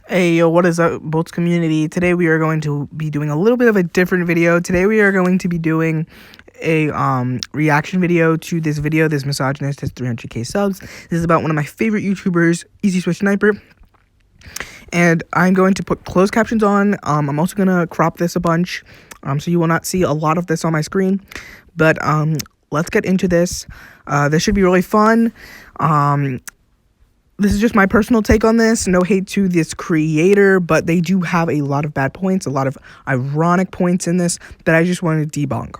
Hey, yo, what is up, Bolts community? Today we are going to be doing a little bit of a different video. Today we are going to be doing a reaction video to this video. This misogynist has 300k subs. This is about one of my favorite YouTubers, Easy Switch Sniper. And I'm going to put closed captions on. I'm also going to crop this a bunch, so you will not see a lot of this on my screen. But let's get into this. This should be really fun. This is just my personal take on this. No hate to this creator, but they do have a lot of bad points, a lot of ironic points in this that I just wanted to debunk.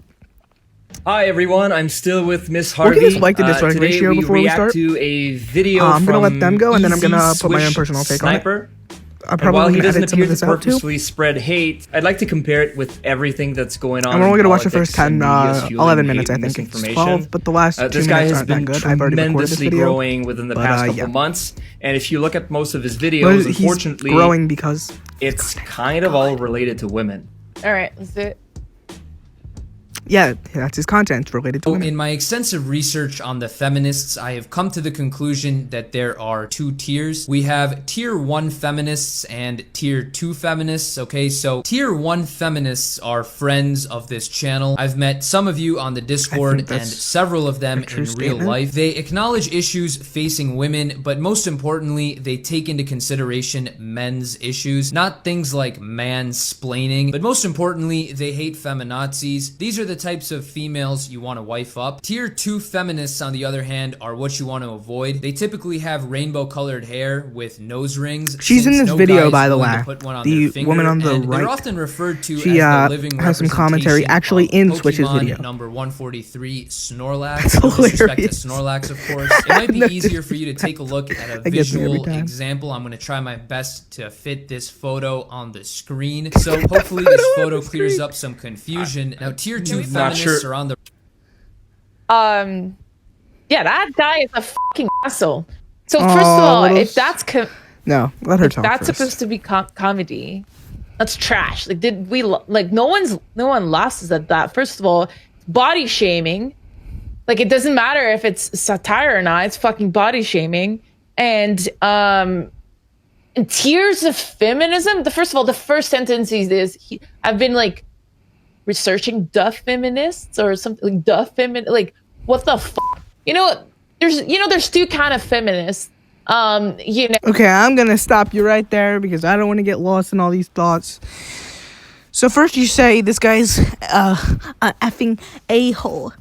Hi everyone, I'm still with Miss Harvey. Look at this like to dislike ratio before we start. To a video I'm gonna from let them go, and then I'm gonna Easy put my own Switch personal take Sniper. on it. I And probably while he doesn't edit some appear of this to out too. purposely spread hate, I'd like to compare it with everything that's going on. I'm only in gonna watch the first politics 10, and media fueling 11 hate minutes. I and think it's misinformation. 12, but the last 2 This guy minutes has aren't that been good. I've already recorded this tremendously video. growing within the past couple months, and if you look at most of his videos, unfortunately, he's growing because it's kind of all related to women. All right, let's do it. yeah, that's his content related to women. In my extensive research on the feminists, I have come to the conclusion that there are two tiers. We have tier 1 feminists and tier 2 feminists, okay? So tier 1 feminists are friends of this channel. I've met some of you on the Discord and several of them in real life. They acknowledge issues facing women, but most importantly, they take into consideration men's issues, not things like mansplaining, but most importantly, they hate feminazis. These are the types of females you want to wife up. Tier 2 feminists, on the other hand, are what you want to avoid. They typically have rainbow colored hair with nose rings. She's in this video, by the way. The woman on the right. They're often referred to she as the living has some commentary actually in Switch's video. Number 143, Snorlax. That's No disrespect to hilarious. Snorlax, of course. It might be easier for you to take a look at a I get them every visual time. example. I'm going to try my best to fit this photo on the screen. So hopefully this photo clears up some confusion. Now, tier 2 feminists are on the Yeah, that guy is a fucking asshole. So first of all, if that's no, let her if talk that's first. supposed to be comedy, that's trash. Like, did we like no one laughs at that? First of all, body shaming. Like, it doesn't matter if it's satire or not. It's fucking body shaming. And tiers of feminism. First of all, the first sentence is I've been like researching the feminists or something like the feminist. Like, what the fuck? There's two kind of feminists. Okay, I'm gonna stop you right there because I don't want to get lost in all these thoughts. So first you say this guy's a effing a-hole.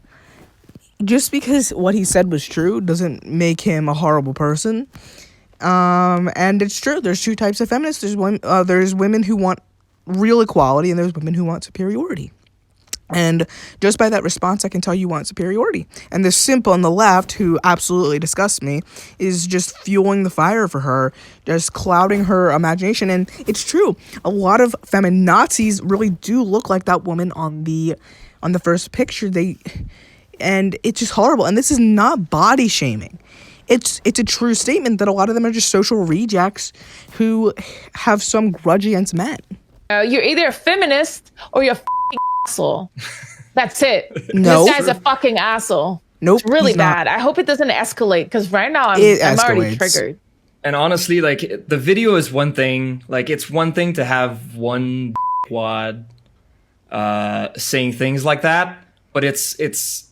Just because what he said was true doesn't make him a horrible person. And it's true. There's two types of feminists. There's women who want real equality, and there's women who want superiority. And just by that response, I can tell you want superiority. And this simp on the left, who absolutely disgusts me, is just fueling the fire for her, just clouding her imagination. And it's true. A lot of feminazis really do look like that woman on the first picture. And it's just horrible. And this is not body shaming. It's a true statement that a lot of them are just social rejects who have some grudge against men. You're either a feminist or you're a fucking asshole. That's it. No. This guy's a fucking asshole. Nope. It's really he's not. bad. I hope it doesn't escalate because right now I'm already triggered. And honestly, like, the video is one thing. Like, it's one thing to have one quad saying things like that, but it's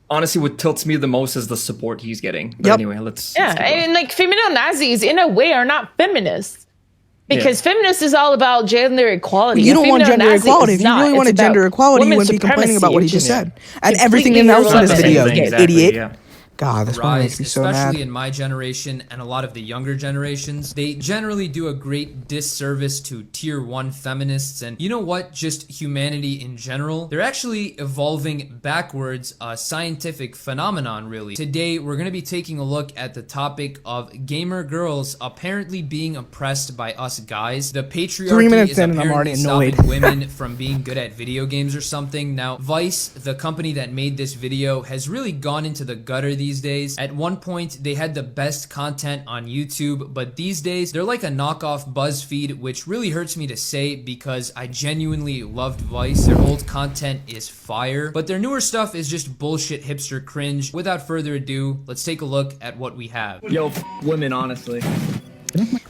honestly what tilts me the most is the support he's getting. But anyway, let's keep going. And like feminazis in a way are not feminists. Because feminist is all about gender equality. You don't want gender equality. If you really wanted gender equality, you wouldn't be complaining about what he just said. And everything else in this video, idiot. Yeah. God, this one makes me so mad. Especially in my generation and a lot of the younger generations, they generally do a great disservice to tier 1 feminists and, you know what, just humanity in general. They're actually evolving backwards, a scientific phenomenon, really. Today, we're going to be taking a look at the topic of gamer girls apparently being oppressed by us guys. The patriarchy is apparently stopping women from being good at video games or something. Now, Vice, the company that made this video, has really gone into the gutter these days. At one point, they had the best content on YouTube, but these days, they're like a knockoff BuzzFeed, which really hurts me to say because I genuinely loved Vice. Their old content is fire, but their newer stuff is just bullshit hipster cringe. Without further ado, let's take a look at what we have. Yo, women, honestly.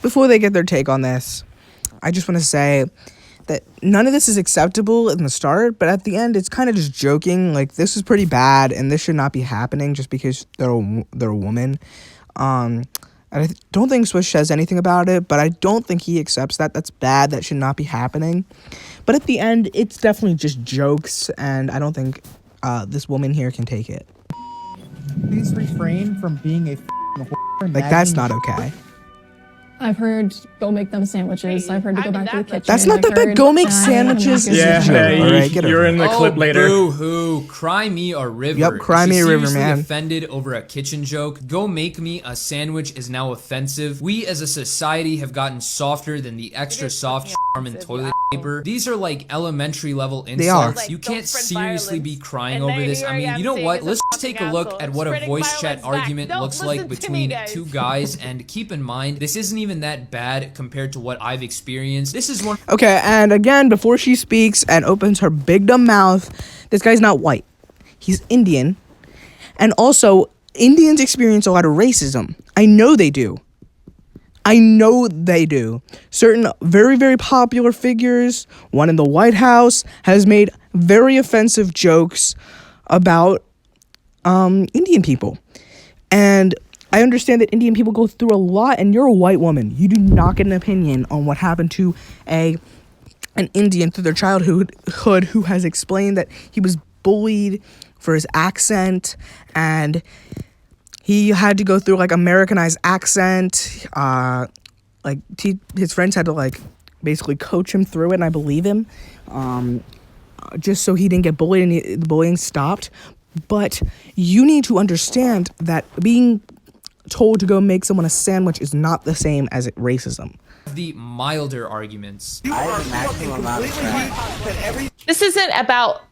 Before they get their take on this, I just want to say that none of this is acceptable in the start, but at the end, it's kind of just joking. Like, this is pretty bad, and this should not be happening just because they're a woman. And I don't think Swish says anything about it, but I don't think he accepts that. That's bad. That should not be happening. But at the end, it's definitely just jokes, and I don't think this woman here can take it. Please refrain from being a whore. Like, that's not okay. I've heard go make them sandwiches. I've heard to go back to the kitchen. That's not that bad. Go make sandwiches is a joke. All right, get you're over in it. the clip later. Boo-hoo. Cry me a river. Yep, cry Is she me a river, seriously man. offended over a kitchen joke? Go make me a sandwich is now offensive. We as a society have gotten softer than the extra soft and toilet paper. These are like elementary level They are. insults. You can't seriously be crying over this. I mean, you know what? Let's just take a look at what a voice chat argument looks like between two guys, and keep in mind, this isn't even that bad compared to what I've experienced. This is one. Okay, and again, before she speaks and opens her big dumb mouth, this guy's not white. He's Indian. And also, Indians experience a lot of racism. I know they do. I know they do. Certain very, very popular figures, one in the White House, has made very offensive jokes about Indian people. And I understand that Indian people go through a lot, and you're a white woman. You do not get an opinion on what happened to an Indian through their childhood who has explained that he was bullied for his accent, and he had to go through like Americanized accent. His friends had to like basically coach him through it, and I believe him, just so he didn't get bullied and the bullying stopped. But you need to understand that being told to go make someone a sandwich is not the same as racism. The milder arguments. This isn't about.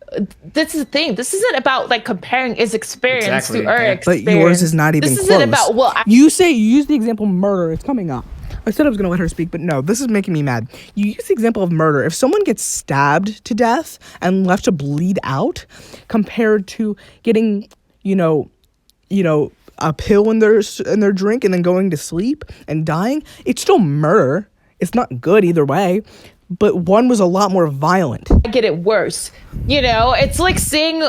This is the thing. This isn't about like comparing his experience Exactly. to our But experience. But yours is not even this close. This isn't about you use the example murder. It's coming up. I said I was going to let her speak, but no, this is making me mad. You use the example of murder. If someone gets stabbed to death and left to bleed out, compared to getting, a pill in their drink and then going to sleep and dying, it's still murder. It's not good either way, but one was a lot more violent. I get it worse. It's like saying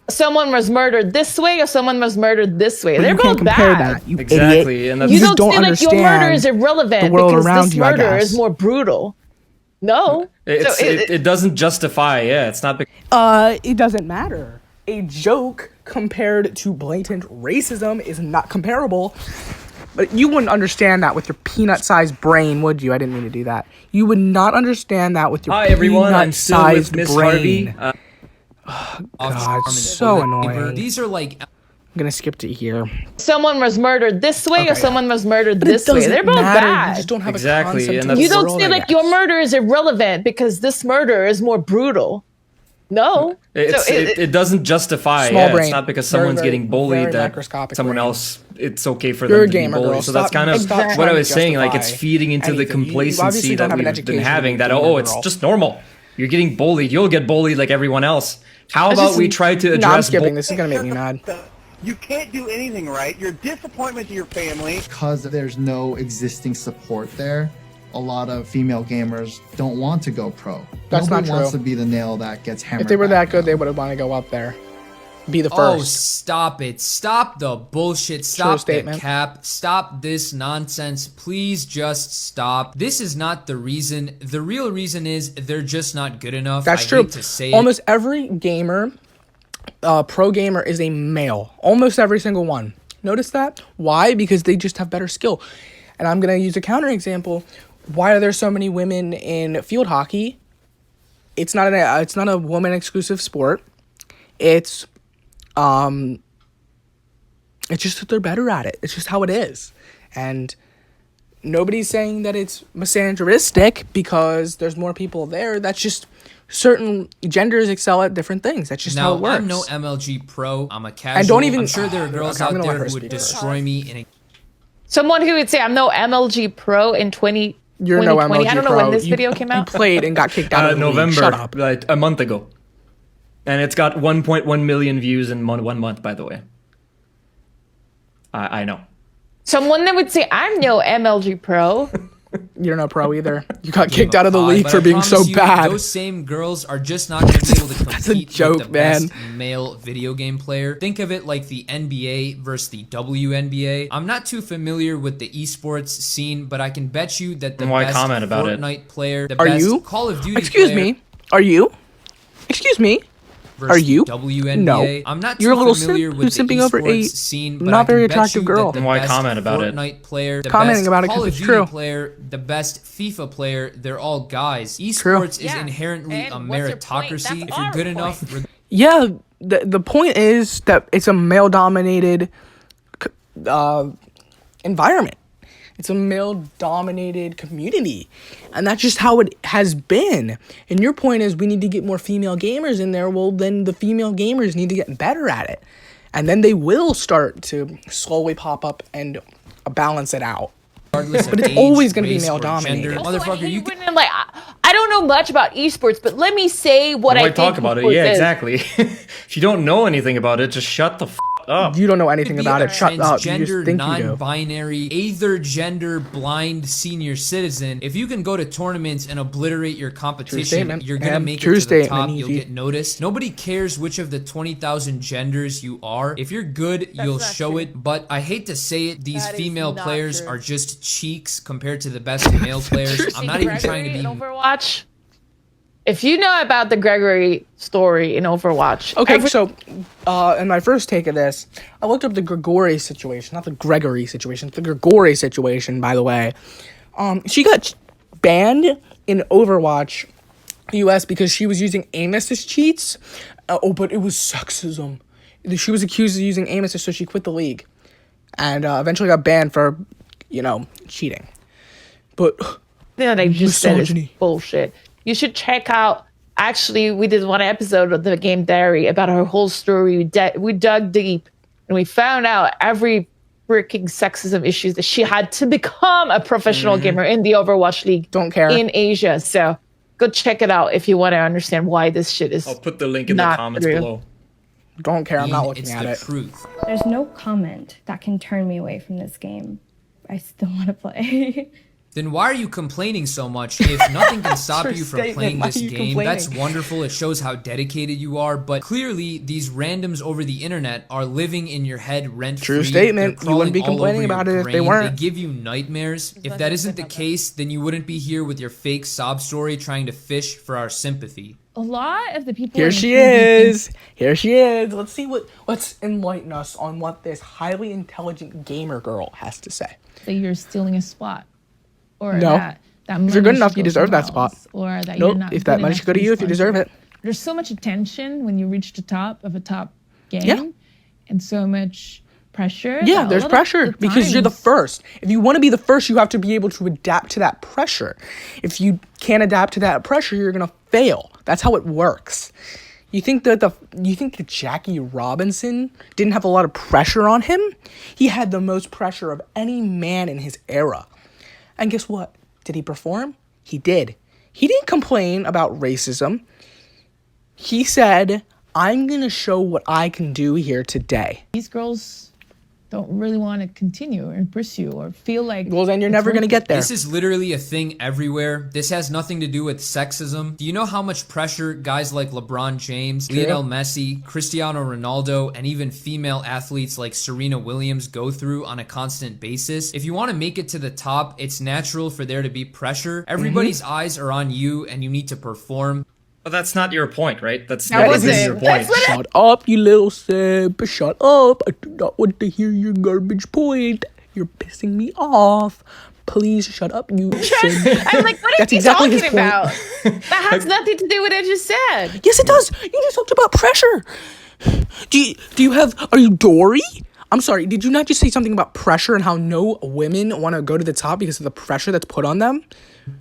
someone was murdered this way or someone was murdered this way. But They're you can't both compare bad. that, you Exactly, idiot. and that's- You just don't feel like your murder is understand irrelevant the world because around this you, I murder guess. is more brutal. No, It doesn't justify. Yeah, it's not. Because It doesn't matter. A joke compared to blatant racism is not comparable. But you wouldn't understand that with your peanut-sized brain, would you? I didn't mean to do that. You would not understand that with your Hi everyone, I'm still with peanut-sized Miss brain. Harvey. God, it's so annoying. These are like I'm gonna skip to here. someone was murdered this way or Okay. someone was murdered But it this way. doesn't They're both matter. bad. You just don't have Exactly, a concept and of You the don't world, feel I like your guess. murder is irrelevant because this murder is more brutal. No. It doesn't justify. Small Yeah, brain. it's not because Very, someone's very, getting bullied very that microscopic someone brain. else. It's okay for You're them a to be gamer, bullied. girl. So that's Stop- kind of stop what trying I to was saying. Like it's justify feeding into the anything. You obviously complacency don't that have an we've been education, having. you That gamer it's girl. just normal. You're getting bullied. You'll get bullied like everyone else. How That's about just- we try to No, I'm address? skipping. This is gonna make me mad. You can't do anything right. Your disappointment to your family. Because there's no existing support there, a lot of female gamers don't want to go pro. That's Nobody not wants true. to be the nail that gets hammered. If they were back that good, down. they would have wanted to go up there. Be the Oh, first. stop it. Stop the bullshit. Stop the statement. cap. Stop this nonsense. Please just stop. This is not the reason. The real reason is they're just not good enough. That's I true. hate to say Almost every gamer, pro gamer, is a male. Almost every single one. Notice that? Why? Because they just have better skill. And I'm gonna use a counterexample. Why are there so many women in field hockey? It's not a woman exclusive sport. It's just that they're better at it. It's just how it is. And nobody's saying that it's misogynistic because there's more people there. That's just certain genders excel at different things. That's just how Now, it works. I'm no MLG pro. I'm a casual. And don't even- I'm sure there are girls Okay, I'm out gonna let there her who would speak first. destroy me in a Someone who would say I'm no MLG pro in 2020. You're no MLG I don't know pro. when this You- video came out. You played and got kicked out of the league. November, Shut up. like a month ago, and it's got 1.1 million views in 1 month. By the way, I know. Someone that would say I'm no MLG pro. You're no pro either. You got game kicked out of the COD, league but for I being so promise you, bad. Those same girls are just not going to be able to That's a compete joke, with the man. best male video game player. Think of it like the NBA versus the WNBA. I'm not too familiar with the esports scene, but I can bet you that the Why best comment about it? Fortnite player, the Are best you? Call of Duty Excuse player me. Are you? Excuse me. versus Are you? the WNBA. No. I'm not You're a too little familiar simp with who's the simping over a esports scene, but not I can very bet attractive you girl. that the Why best comment about it? Fortnite player, the Commenting best about it 'cause Call of it's Duty true. player, the best FIFA player, they're all guys. True. Esports is Yeah. inherently And a what's your point? meritocracy. That's If you're our good point. enough, Yeah, the point is that it's a male-dominated environment. It's a male-dominated community, and that's just how it has been. And your point is we need to get more female gamers in there. Well, then the female gamers need to get better at it, and then they will start to slowly pop up and balance it out. regardless But of it's age, always gonna be race, or male-dominated. gender. Also, I Motherfucker, hate you when can. I'm like, I don't know much about esports, but let me say what I Why think talk about it? esports Yeah, is. exactly. If you don't know anything about it, just shut the up. You don't know anything Be about a it. Shut up. You transgender, just think you do. non-binary, either gender, blind senior citizen. If you can go to tournaments and obliterate your competition, statement. you're gonna Yeah, make true it to the statement, top. You'll Easy. get noticed. Nobody cares which of the 20,000 genders you are. If you're good, you'll not show true. it. But I hate to say it, these That is female not players true. are just cheeks compared to the best male players. I'm not even trying to Gregory be. in Overwatch. If you know about the Gregory story in Overwatch, Okay, so in my first take of this, I looked up the Grigori situation, not the Gregory situation, the Grigori situation, by the way. She got banned in Overwatch US because she was using aim assist cheats. But it was sexism. She was accused of using aim assist, so she quit the league. And eventually got banned for, cheating. But that I just said is misogyny. bullshit. You should check out. Actually, we did one episode of the Game Diary about her whole story. We dug deep and we found out every freaking sexism issues that she had to become a professional gamer in the Overwatch League. Don't care. In Asia. So go check it out if you want to understand why this shit is. I'll put the link in the Not comments true. below. don't care, I'm not It's looking at the it. truth. There's no comment that can turn me away from this game. I still want to play. Then why are you complaining so much? If nothing can stop Her you from statement, playing why this are you game, that's complaining? wonderful. It shows how dedicated you are. But clearly, these randoms over the internet are living in your head rent free. True statement. You wouldn't be complaining about it if they weren't. They give you nightmares. If that isn't the case, then you wouldn't be here with your fake sob story trying to fish for our sympathy. A lot of the people. Here in she 2D is. Here she is. Let's enlighten us on what this highly intelligent gamer girl has to say. think that you're stealing a spot, or No. that money If you're good should enough, go you deserve that somewhere spot. else, or that you're Nope. not. If that good money enough should go to be you, if you deserve sponsored. it. There's so much attention when you reach the top of a top game, Yeah. and so much pressure. Yeah, that a there's lot of pressure the because you're the times- first. If you want to be the first, you have to be able to adapt to that pressure. If you can't adapt to that pressure, you're gonna fail. That's how it works. You think that Jackie Robinson didn't have a lot of pressure on him? He had the most pressure of any man in his era. And guess what? Did he perform? He did. He didn't complain about racism. He said, I'm gonna show what I can do here today. These girls don't really want to continue or pursue or feel like. Well, then you're it's never worth gonna it. get there. This is literally a thing everywhere. This has nothing to do with sexism. Do you know how much pressure guys like LeBron James, Lionel Messi, Cristiano Ronaldo, and even female athletes like Serena Williams go through on a constant basis? If you want to make it to the top, it's natural for there to be pressure. Everybody's eyes are on you and you need to perform. But that's not your point, right? That That isn't wasn't- your point. that's what Shut up, you little simp. Shut up. I do not want to hear your garbage point. You're pissing me off. Please shut up, you simp. I'm like, what are That's you exactly his talking point. about? That has nothing to do with what I just said. Yes, it does. You just talked about pressure. Are you Dory? I'm sorry, did you not just say something about pressure and how no women want to go to the top because of the pressure that's put on them?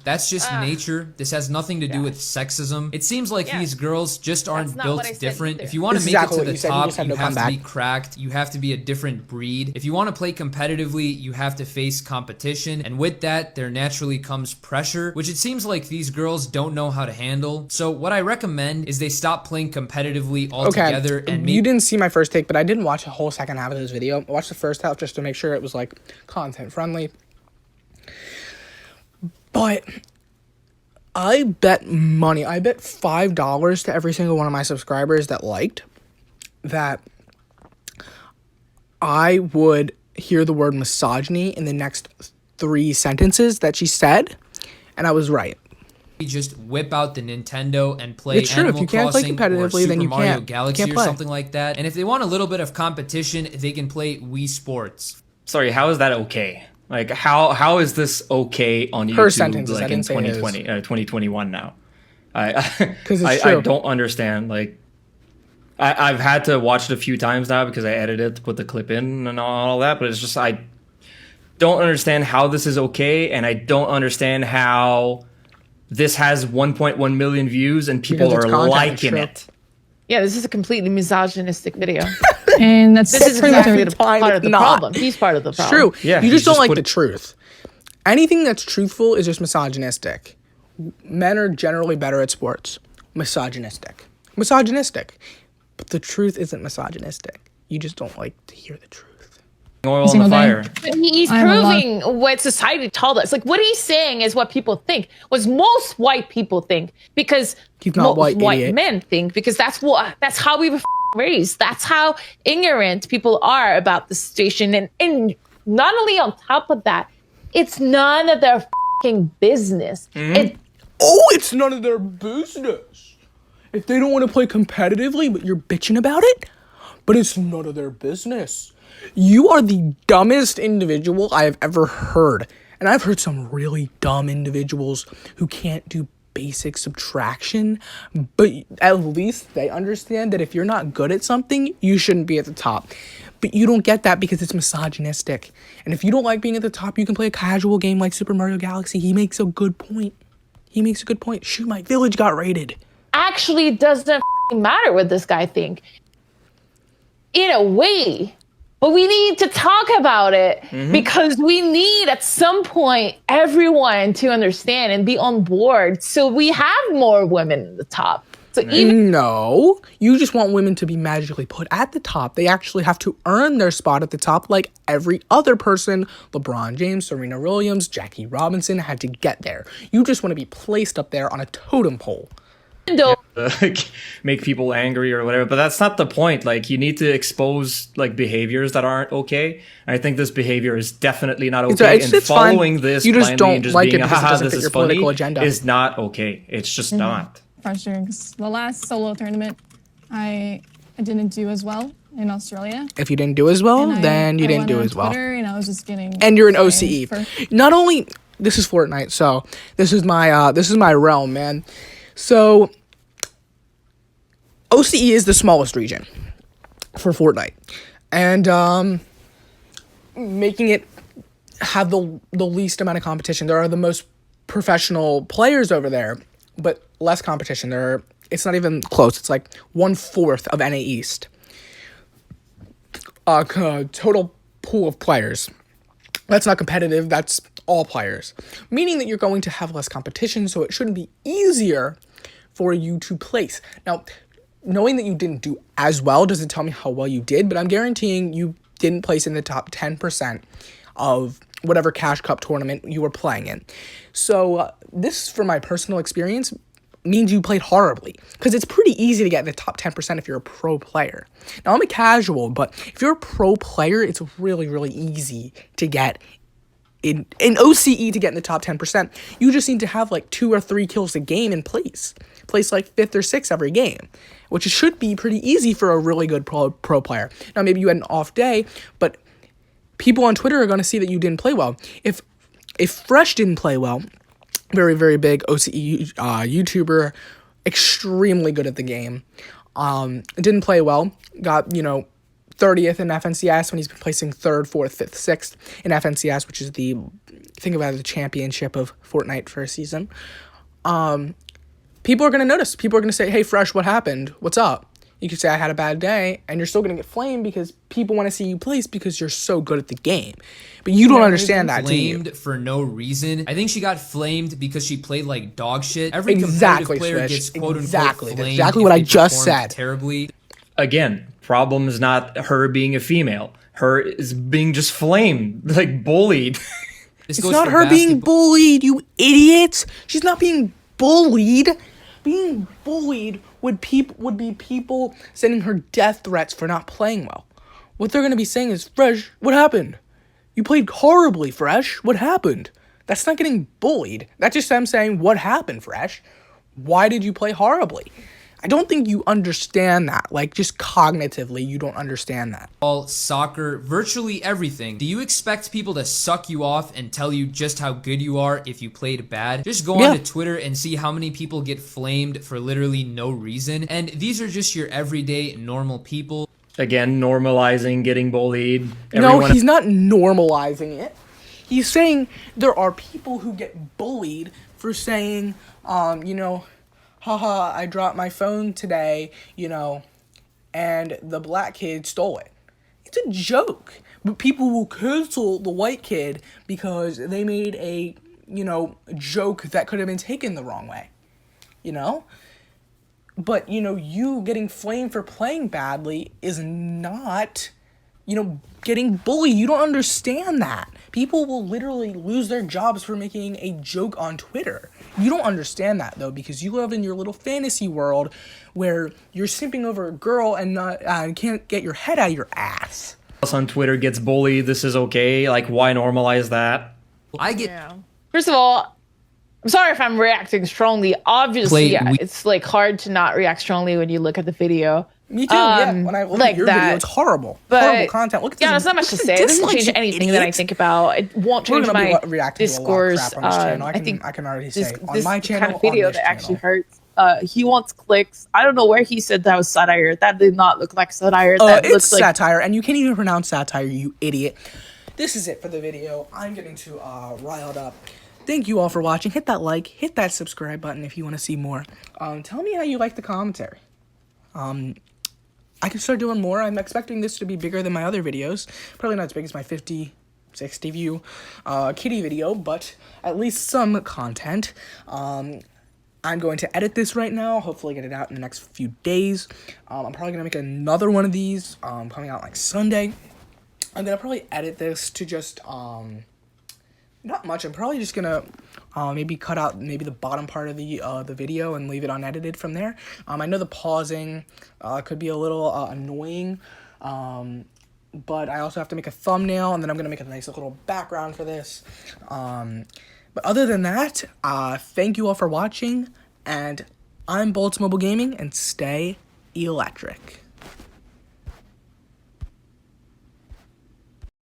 That's just nature. This has nothing to do with sexism. It seems like Yeah. these girls just aren't not what I built said different. either. If you want to That's make exactly it what to you the said. You top, just had you no have to comeback. be cracked. You have to be a different breed. If you want to play competitively, you have to face competition. And with that, there naturally comes pressure, which it seems like these girls don't know how to handle. So what I recommend is they stop playing competitively altogether and you make didn't see my first take, but I didn't watch the whole second half of this video. I watched the first half just to make sure it was like content friendly. But I bet money. I bet $5 to every single one of my subscribers that liked that I would hear the word misogyny in the next 3 sentences that she said, and I was right. Just whip out the Nintendo and play It's true. If Animal you can't play Crossing or competitively, Super then you Mario can't. Galaxy Can't or play. something like that. And if they want a little bit of competition, they can play Wii Sports. Sorry, how is that okay? Like, how is this okay on YouTube? Her sentences, I like in didn't say his. 2021 now? I 'Cause it's I true. don't understand. Like, I've had to watch it a few times now because I edited to put the clip in and all that. But it's just I don't understand how this is okay, and I don't understand how this has 1.1 million views and people Because are it's content, liking true. it. Yeah, this is a completely misogynistic video. And that's This is pretty much exactly every the part of the Not. problem. He's part of the It's problem. true. Yeah, you he's just don't just like put the it- truth. Anything that's truthful is just misogynistic. Men are generally better at sports. Misogynistic. Misogynistic. But the truth isn't misogynistic. You just don't like to hear the truth. Oil on the Single day. fire. But he's I have a lot- proving what society told us. Like what he's saying is what people think. Was most white people think because He's not most white, idiot. men think because that's how we were raised. That's how ignorant people are about the situation. And not only on top of that, it's none of their business. It's none of their business. If they don't want to play competitively, but you're bitching about it, but it's none of their business. You are the dumbest individual I have ever heard. And I've heard some really dumb individuals who can't do basic subtraction, but at least they understand that if you're not good at something, you shouldn't be at the top. But you don't get that because it's misogynistic. And if you don't like being at the top, you can play a casual game like Super Mario Galaxy. He makes a good point. Shoot, my village got raided. Actually doesn't matter what this guy think. In a way. But we need to talk about it because we need at some point everyone to understand and be on board so we have more women at the top. So even No, you just want women to be magically put at the top. They actually have to earn their spot at the top like every other person. LeBron James, Serena Williams, Jackie Robinson had to get there. You just want to be placed up there on a totem pole. though Like, make people angry or whatever, but that's not the point. Like, you need to expose like behaviors that aren't okay. And I think this behavior is definitely not okay. It's and fine. following this, You just blindly don't and just like being, it because it haha, doesn't this fit is your funny, political agenda. is not okay. It's just not. frustrating because the last solo tournament, I didn't do as well in Australia. If you didn't do as well, And then you I didn't went do on as well. Twitter and I was just getting And you're an flamed OCE. for- Not only this is Fortnite, so this is my realm, man. So OCE is the smallest region for Fortnite, and making it have the least amount of competition. There are the most professional players over there, but less competition. It's not even close. It's like 1/4 of NA East. Total pool of players. That's not competitive. That's all players, meaning that you're going to have less competition. So it shouldn't be easier for you to place. Now, knowing that you didn't do as well doesn't tell me how well you did, but I'm guaranteeing you didn't place in the top 10% of whatever Cash Cup tournament you were playing in. So this, from my personal experience, means you played horribly, because it's pretty easy to get in the top 10% if you're a pro player. Now, I'm a casual, but if you're a pro player, it's really, really easy to get in OCE to get in the top 10%. You just need to have like 2 or 3 kills a game and place like 5th or 6th every game, which should be pretty easy for a really good pro player. Now, maybe you had an off day, but people on Twitter are going to see that you didn't play well. If Fresh didn't play well, very, very big OCE YouTuber, extremely good at the game, didn't play well, got, 30th in FNCS when he's been placing 3rd, 4th, 5th, 6th in FNCS, which is think about it, the championship of Fortnite for a season. People are going to notice. People are going to say, hey, Fresh, what happened? What's up? You could say, I had a bad day, and you're still going to get flamed because people want to see you place because you're so good at the game. But you don't understand that, do you? Flamed for no reason. I think she got flamed because she played like dog shit. Every Exactly, competitive player Swish. gets quote Exactly. unquote That's flamed. exactly if what I they just performed said. Terribly. Again, problem is not her being a female. Her is being just flamed, like bullied. This It's goes not for her being basketball. bullied, you idiots. She's not being bullied. Being bullied would be people sending her death threats for not playing well. What they're gonna be saying is, Fresh, what happened? You played horribly, Fresh. What happened? That's not getting bullied. That's just them saying, what happened, Fresh? Why did you play horribly? I don't think you understand that. Like, just cognitively, you don't understand that. Soccer, virtually everything. Do you expect people to suck you off and tell you just how good you are if you played bad? Just go onto Twitter and see how many people get flamed for literally no reason. And these are just your everyday normal people. Again, normalizing getting bullied. No, he's not normalizing it. He's saying there are people who get bullied for saying, haha, I dropped my phone today, and the black kid stole it. It's a joke. But people will cancel the white kid because they made a joke that could have been taken the wrong way. But, you getting flamed for playing badly is not, getting bullied. You don't understand that. People will literally lose their jobs for making a joke on Twitter. You don't understand that, though, because you live in your little fantasy world where you're simping over a girl and can't get your head out of your ass. On Twitter gets bullied. This is okay. Like, why normalize that? First of all, I'm sorry if I'm reacting strongly. Obviously, it's like hard to not react strongly when you look at the video. Me too. When I look at your video, it's horrible. Horrible content. Look at this. There's not much to say. It doesn't change anything that I think about. It won't change my discourse. I can already say on my channel, kind of video that actually hurts. He wants clicks. I don't know where he said that was satire. That did not look like satire. That it's satire, and you can't even pronounce satire, you idiot. This is it for the video. I'm getting too riled up. Thank you all for watching. Hit that like, hit that subscribe button if you want to see more. Tell me how you like the commentary. I can start doing more. I'm expecting this to be bigger than my other videos. Probably not as big as my 50, 60 view kitty video, but at least some content. I'm going to edit this right now, hopefully get it out in the next few days. I'm probably going to make another one of these coming out like Sunday. I'm going to probably edit this to just, not much. I'm probably just going to maybe cut out maybe the bottom part of the video and leave it unedited from there. I know the pausing could be a little annoying, but I also have to make a thumbnail, and then I'm going to make a nice little background for this. But other than that, thank you all for watching, and I'm Bolts Mobile Gaming, and stay electric.